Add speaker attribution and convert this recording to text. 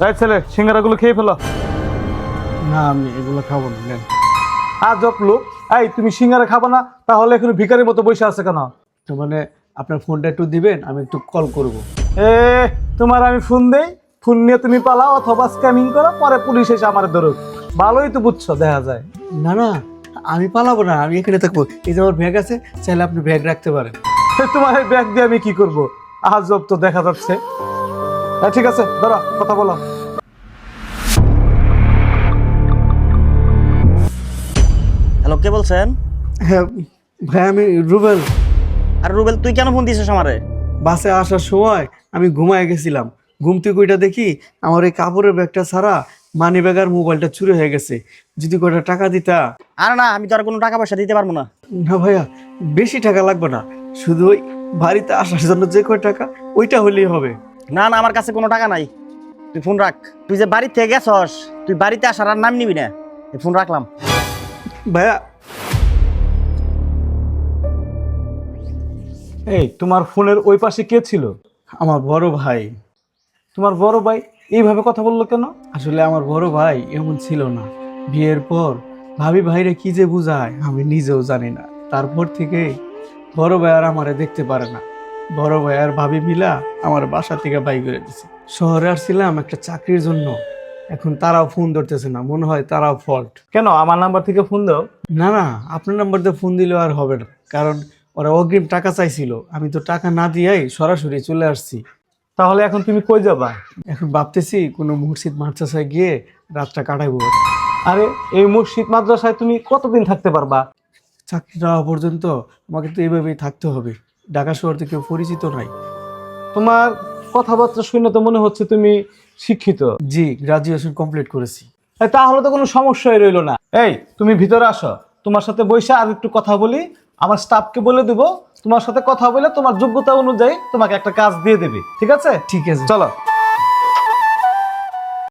Speaker 1: Right ছেলে, সিঙ্গারাগুলো খেয়ে ফেলো।
Speaker 2: না আমি এগুলো খাবো না, নেন।
Speaker 1: আজব লোক। এই তুমি সিঙ্গারা খাবা না, তাহলে এখন ভিখারির মতো বসে আছে কেন?
Speaker 2: তো মানে আপনার ফোনটা একটু দিবেন, আমি একটু কল করব।
Speaker 1: এ তোমার আমি ফোন দেই, ফোন নিয়ে তুমি পালাও অথবা স্ক্যামিং করো, পরে পুলিশ এসে আমার ধরুক। ভালোই তো বুঝছো, দেখা যায়।
Speaker 2: না না, আমি পালাবো না, আমি এখানে থাকবো। এই যে আমার ব্যাগ আছে, চাইলে আপনি ব্যাগ রাখতে পারেন।
Speaker 1: তোমার এই ব্যাগ দিয়ে আমি কি করবো? আজব তো দেখা যাচ্ছে। হ্যাঁ ঠিক আছে, ধরো কথা বলো।
Speaker 3: হ্যালো, কে বলছেন?
Speaker 2: হ্যাঁ ভাই, আমি রুবেল।
Speaker 3: আর রুবেল, তুই কেন ফোন দিছিস আমারে?
Speaker 2: বাসে আসার সময় আমি ঘুমায় গেছিলাম। ঘুম থেকে কইটা দেখি আমার এই কাপড়ের ব্যাগটা ছাড়া মানি ব্যাগ আর মোবাইলটা চুরি হয়ে গেছে। যদি কয়টা টাকা দিতা।
Speaker 3: আর না, আমি তো আর কোনো টাকা পয়সা দিতে পারবো না।
Speaker 2: না ভাইয়া, বেশি টাকা লাগবে না, শুধু ওই বাড়িতে আসার জন্য যে কয় টাকা ওইটা হলেই হবে।
Speaker 3: না না, আমার কাছে কোনো টাকা নাই। তুই ফোন রাখ। তুই যে বাড়ি থেকে গেছস, তুই বাড়িতে আসার আর নাম নিবি না। এই ফোন রাখলাম।
Speaker 2: ভাইয়া,
Speaker 1: এই তোমার ফোনের ওই পাশে কে ছিল?
Speaker 2: আমার বড় ভাই।
Speaker 1: তোমার বড় ভাই এইভাবে কথা বললো কেন?
Speaker 2: আসলে আমার বড় ভাই এমন ছিল না। বিয়ের পর ভাবি ভাইরে কি যে বুঝায় আমি নিজেও জানি না। তারপর থেকে বড় ভাই আর আমারে দেখতে পারে না। বড় ভাই আর ভাবি মিলা আমার বাসা থেকে বাই করে দিছে। শহরে আসছিলাম একটা চাকরির জন্য, এখন তারাও ফোন ধরতেছে না, মনে হয় তারাও ফল্ট।
Speaker 1: কেন আমার নাম্বার থেকে ফোন দাও?
Speaker 2: না না, আপনার নাম্বার দিয়ে ফোন দিলেও আর হবে না, কারণ ওরা অগ্রিম টাকা চাইছিল। আমি তো টাকা না দিয়েই সরাসরি চলে আসছি।
Speaker 1: তাহলে এখন তুমি কই যাবা?
Speaker 2: এখন ভাবতেছি কোনো মসজিদ মাদ্রাসায় গিয়ে রাতটা কাটাইবো।
Speaker 1: আরে এই মসজিদ মাদ্রাসায় তুমি কতদিন থাকতে পারবা?
Speaker 2: চাকরিটা হওয়া পর্যন্ত আমাকে তো এইভাবেই থাকতে হবে। ঢাকা শহর থেকে কেউ পরিচিত নাই।
Speaker 1: তোমার কথাবার্তা শুনে তো মনে হচ্ছে তুমি শিক্ষিত।
Speaker 2: জি, গ্রাজুয়েশন কমপ্লিট করেছি।
Speaker 1: তাহলে তো কোনো সমস্যাই রইলো না। এই তুমি ভিতরে আসো, তোমার সাথে বসে আর একটু কথা বলি। আমার স্টাফকে বলে দেবো তোমার সাথে কথা বলে তোমার যোগ্যতা অনুযায়ী তোমাকে একটা কাজ দিয়ে দেবে, ঠিক আছে?
Speaker 2: ঠিক আছে,
Speaker 1: চলো।